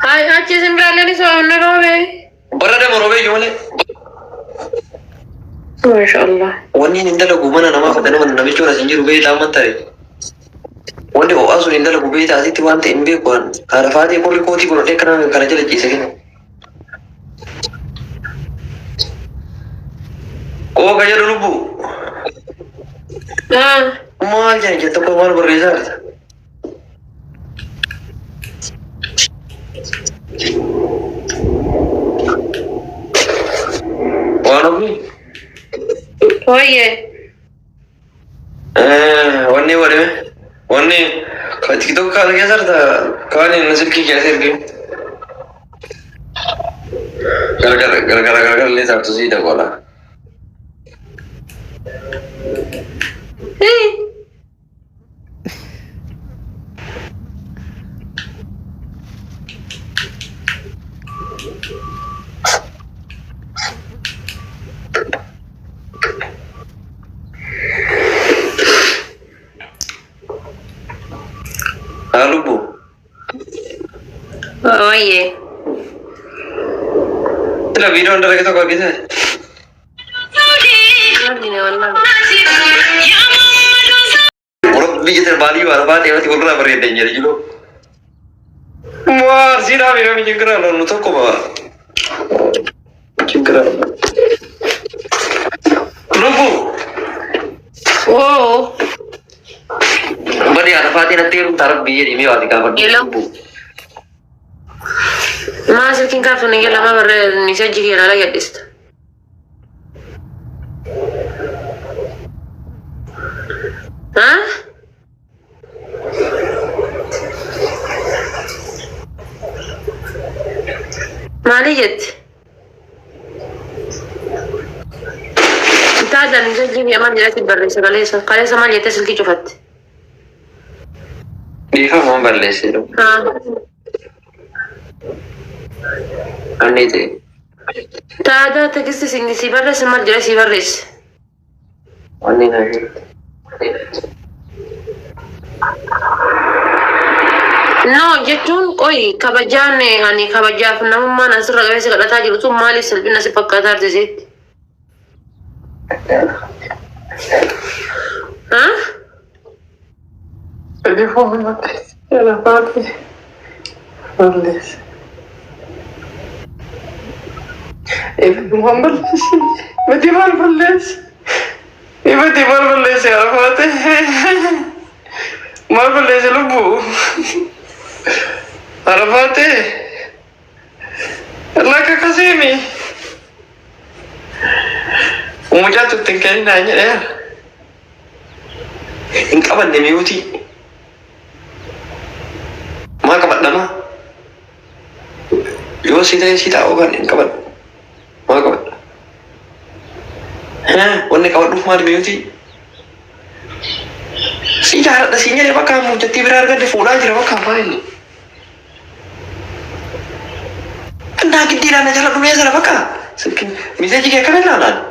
Hai, achi sembrare ni sono robe. Barada morobe jole. MashaAllah. Wani indala gumana nama fadana man namichu na sinjiru be ta mantare. Wani o asu indala gube ta asiti wante imbe kwan. Harafati ko rikoti ko te kana kana jale kisa kina. O kaya lubu. Mal jangan kita ko mal berresult. Wanabi. Oye. Wani wari me. Wani kati to kal gaya sar ta kani nasib ki kya sir ki. Gara le sar to sida kola. Halo Bu. Oye. Telah video anda kita kau kita. Orang biji terbalik baru baru dia mesti kurang beri danger juga. Wah, sih dah video ni jengkera lalu tu kau bawa. Jengkera. Lubu. Oh. Beri Arafati nanti taruh biar ini wali kapan. Lubu. Masih tinggal tu ni lama ber ni saja kira lagi adist. Hah? معليت انت هذا نسجل يا مان جلست بريسة قليسة ما يتصل كي شفت Dia mau balik sih tu. Ane tu. Tak ada tekst sini si baris sama jelas si baris. Ane lagi. No, jechuun qoy kabajaan ani kabajaaf namummaan asirra qabeessa kadhataa jiru sun maaliif salphina si fakkaataa artisiitti? Arafati, Allah kasih ni. Umurnya tu tinggal nanya ya. Ingkau mana miuti? Mak kapan nama? Yo sida orang ingkau mana? Mak kapan? Wanne kawan rumah di miuti. Sida ada sinya dia kamu jadi berharga di fola aja dia kamu ini. Nah, kita tidak nak jalan dunia salah pakai. Sekin, misalnya jika kalian lalan,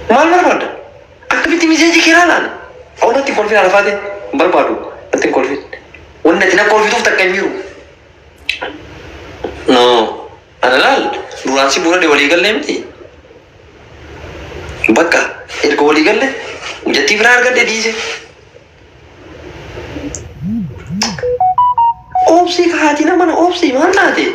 mal berpada. Aku binti misalnya jika lalan, awak nanti konflik apa deh? Berbadu, nanti konflik. Orang nanti nak konflik tu tak kemiju. No, analal, bulan si bulan diwalikan lemti. Baka, itu walikan le, jadi berharga dia di sini. Opsi kehati nama mana opsi mana deh?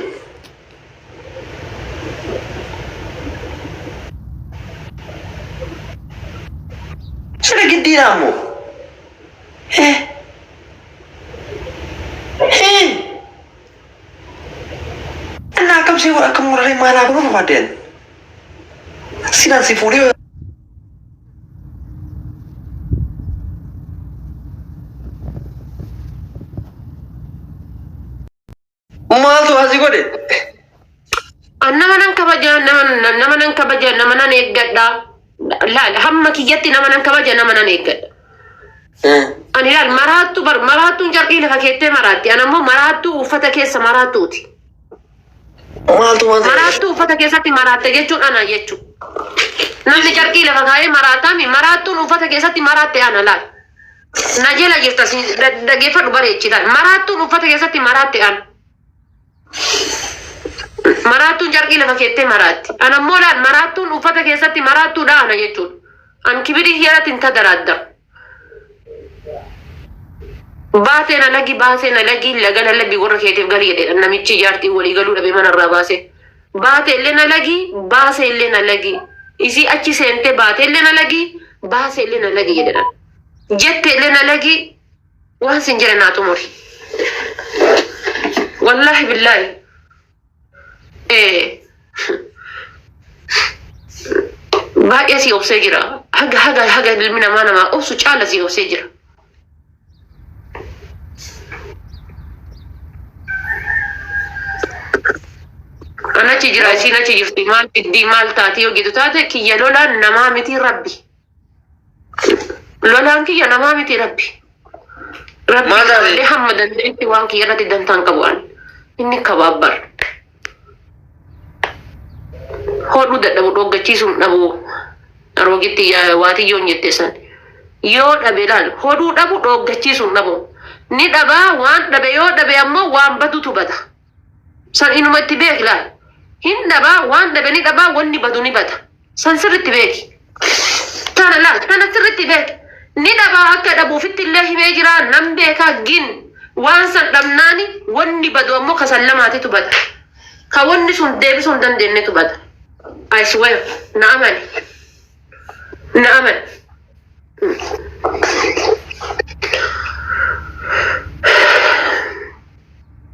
Sudah gede kamu. Anak kamu sih kamu mulai mana aku lupa den. Sinan si Fulio. Mal tu hasil kau deh. Nama nan kabaja nama nan eggat dah. La hamma kiyatti nama nan kabaja nama nan eggat. Ani la maratu jarqi la fakette marati. Ana mo maratu ufata keessa maratuuti. Maratu ufata keessatti maratte jechuun ana jechuun. Namni jarqi la fakkaa'ee maraatami maratuun ufata keessatti maratte ana laal. Najela jirta dhaggeeffadhu bareechitan. Maraattuun uffata keessatti maraatte an. Maraattuun jarqii lafa keettee maraatti. An ammoo laal maraattuun uffata keessatti maraattuudha ana jechuudha. An kibirii hiyyaraatti hin tadaraadda. Baaseen alagi laga lallabbii warra keetiif galii jedhedha. Namichi ijaartii walii galuu dhabee manarraa baase. Baate illee nalagi, baase illee nalagi. Isii achi seentee baate illee nalagi, baase illee nalagi jedhedha. Jette illee nalagi waan sin jira naa xumuri. Wallahi billahi. Baay'ee si obsee jira. Haga ilmi namaa obsu caala si obsee jira. Anachi jira isiin achi jirti maal fiddii maal taatee hogitu taate kiyya lolaan namaa miti rabbi. Lolaan kiyya namaa miti rabbi. Rabbi illee hamma danda'etti waan kiyya irratti dantaan qabu an. Inni kabaabbar. Hodhuu dadhabu dhoggachiisuun dhabu. Roogitti waatiyyoon jette san. Yoo dhabe laal hodhuu dhabu dhoggachiisuun dhabu. Ni dhabaa waan dhabe yoo dhabe ammoo waan badutu bada. San inumatti beeki laal. Hin dhabaa waan dhabe ni dhabaa wanni badu ni bada. San sirritti beeki. Tana laal tana sirritti beeki. Ni dhabaa akka dhabuufitti illee himee jira nan beekaa gin waan san dhabnaani wanni badu ammoo kasan lamaatitu bada. Ka wanni sun deebisuu hin dandeenyetu bada. I swear na amani. Na amani.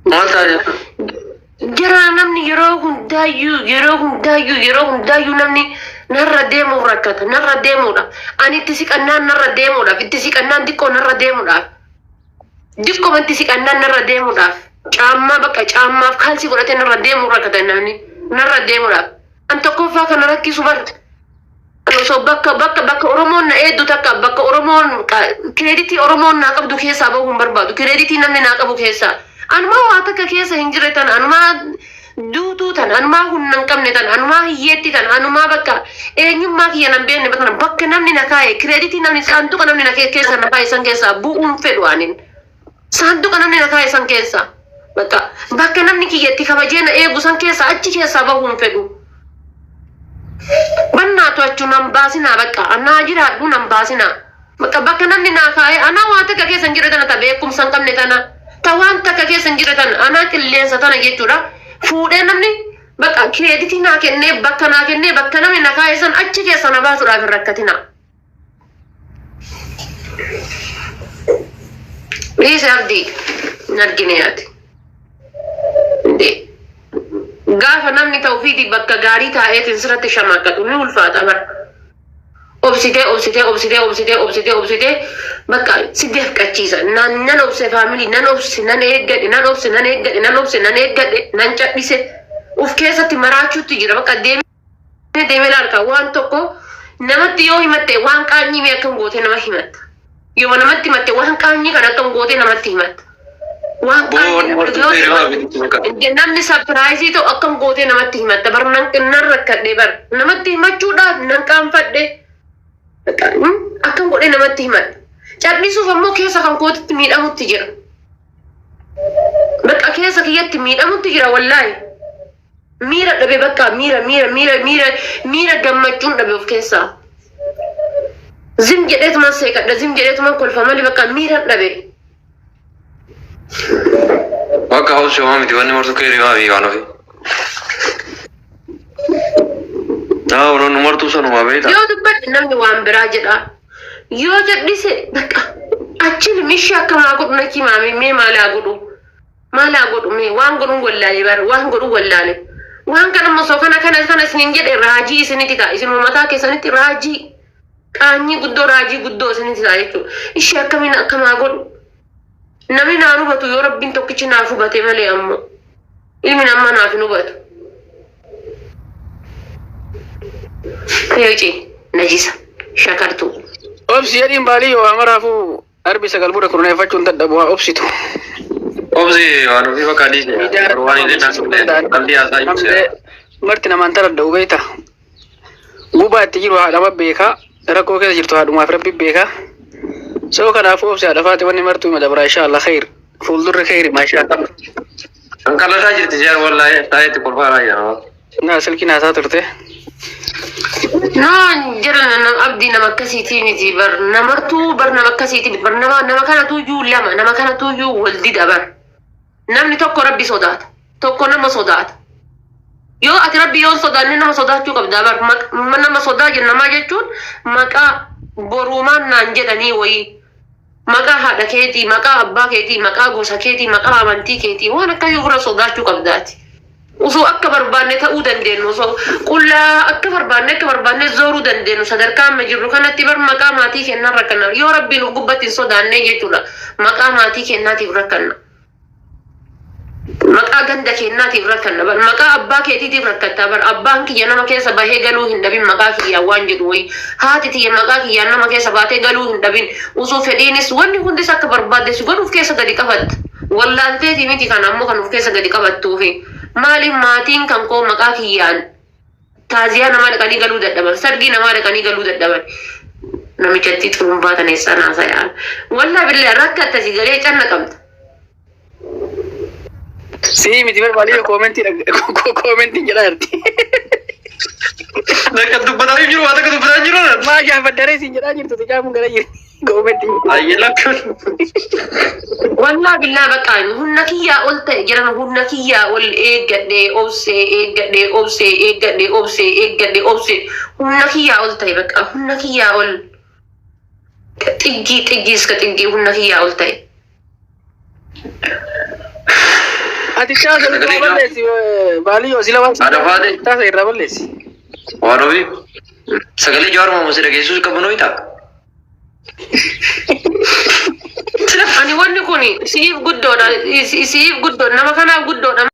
Maal taate? Jira namni yeroo hundaayyuu namni narra deemuuf rakkata narra deemuudhaaf ani itti siqannaan narra deemuudhaaf itti siqannaan diqqoo narra deemuudhaaf diqqoo itti siqannaan narra deemuudhaaf caammaa bakka caammaaf kaalsii godhatee narra deemuuf rakkata namni narra deemuudhaaf an tokkoffaa kana rakkisu barta so bakka Oromoon na eeddu takka bakka Oromoon kireeditii Oromoon naa qabdu keessaa bahuu hin barbaadu kireeditii namni naa qabu keessaa anuma waa takka keessa hin jirre tan anuma duutuu tan anuma humna hin qabne tan anuma hiyyeetti tan anuma bakka eenyummaa kiyya nan beekne bakka namni na kaa'e kireeditii namni saanduqa namni na keessa na kaa'e san keessaa bu'uun fedhu anin saanduqa namni na kaa'e san keessaa bakka namni kiyyatti kabajee na eegu san keessaa achi keessaa bahuun fedhu. Bannaatu achuu nan baasinaa bakka anaa jiraadhu nan baasinaa bakka namni na kaa'e anaa waa takka keessa hin jirre tana ta beekumsa hin qabne tana. Tawaan takka keessa hin jiratan anaa qilleensa tana jechuudha. Fuudhee namni bakka kireeditii naa kennee bakka namni na kaa'e san achi keessa na baasuudhaaf hin rakkatina. Dhiise abdii hin argine yaati. Gaafa namni ta'uufiiti bakka gaarii taa'eetiin sirratti shamaqqatu ni ulfaata bara. Obsitee bakka sideef qachiisa nan obse faamilii nan obse nan eeggadhe nan cadhise uf keessatti maraachuutti jira bakka deemee laalka waan tokko namatti yoo himatte waan qaanyii mee akkam gootee nama himatta yoo namatti himatte waan qaanyii kan akkam gootee namatti himatta waan qaanyii namni sapiraayizii ta'u akkam gootee namatti himatta bar nan rakkadhe bar namatti himachuudhaaf nan qaanfadhe akkam godhee namatti himadha. Cadhisuuf ammoo keessa kan kootitti miidhamutti jira. Bakka keessa kiyyatti miidhamutti jira wallaahi. Miira dhabe bakka miira gammachuun dhabe of keessaa. Zim jedheetuman seeqadha zim jedheetuman kolfa malee bakka miira dhabe. Bakka hawwisi homaa miti wanni martuu keerii maa fi waan ofi. Namoonni martuu sanuma beektaa. Yoo dubbadhe namni waan biraa jedha. Yoo jedhise bakka achiin mishii akkamaa godhu natti himaame mee maalaa godhu mee waan godhuun wallaalee bara waan godhuun wallaalee waan kana mosoo kana isiniin jedhe raajii isinitti ta'a isinuma mataa keessanitti raajii qaanyii guddoo isinitti ta'a jechuudha. Ishee akkamiin akkamaa godhu namni naan hubatu yoo rabbiin tokkichi naaf hubate malee ammoo ilmi namaa naaf hin hubatu. Kayyoci najisa shakartu. Obsi yadiin baalii yoo amaraafuu arbi sagal buda kununeeffachuun dadhabu haa obsitu. Obsi waan ofii bakka adii waan illee naasifne qalbii haasaa ibsee. Marti namaan taradha'u beekta. Gubaa itti jiru haadhama beekaa rakkoo keessa jirtu haadhumaaf rabbi beekaa. سو كان أفوف سعد فاتي واني مرتو مدبر إن شاء الله خير فول در خير ما شاء الله. أنك لا تاجر تجار والله تايت كوربارا يا ناس الكنا ساترته. نان جرنا أبدي نما كسيتي نتي بر نمرتو بر نما كسيتي بر نما كان توجو لما نما كان توجو ولدي دبر نمني توكو ربي صدات توكو نما صدات يو أتربي يون صدات نما صدات شو كبدا بر من نما صدات نما جتون مكا برومان نانجدني وي مكا هذا كيتي مكا أبا كيتي مكا غوسا كيتي مكا أمانتي كيتي وانا كيغرا صدات شو كبداتي وسو أكبر بانة تأودن دينو سو كلا أكبر بانة زورو دن دينو صدر كام مجرو كانت تبر مقاماتي كنا ركنا يا ربي نقبة صدان نيجتولا مقاماتي كنا تبركنا مقا غندا كنا تبركنا بل مقا أبا كيتي تبركتا بل أبا كي ينما كيسا باهي غلو هندبين مقا كي يوان جدوي هاتي تي مقا كي ينما كيسا باتي غلو هندبين وسو فدينس واني هندس أكبر بادس وانو كيسا غدي كفت والله أنتي تيميتي كان أمو كانو كيسا غدي كفت توفي مالي ماتين كان كو مقا كيان تازيا نما لكني غلو ددبن سرغي نما لكني غلو ددبن نمي چتي تروم باتني سنا سيال والله بالله ركعت تسيغلي چن قمت سي متبر بالي كومنتي جرارتي لكن تو بتا جرو هذا كده بتا جرو ما جا بدري سي جرا جرت تجا من غير كومنتي أي لك والله بالله بقى هنكيا قلت جرنا هنكيا قول ايه قد اوسي هنكيا قلت بقى هنكيا قول تجي اسكتجي هنكيا قلت أتيجا سلبالسي بالي وسيلا هذا فادي تاسي رابلسي واروي سكالي جوار ما مسيرك يسوع كبنوي تا أنا واني كوني سيف قدونا نما كنا قدونا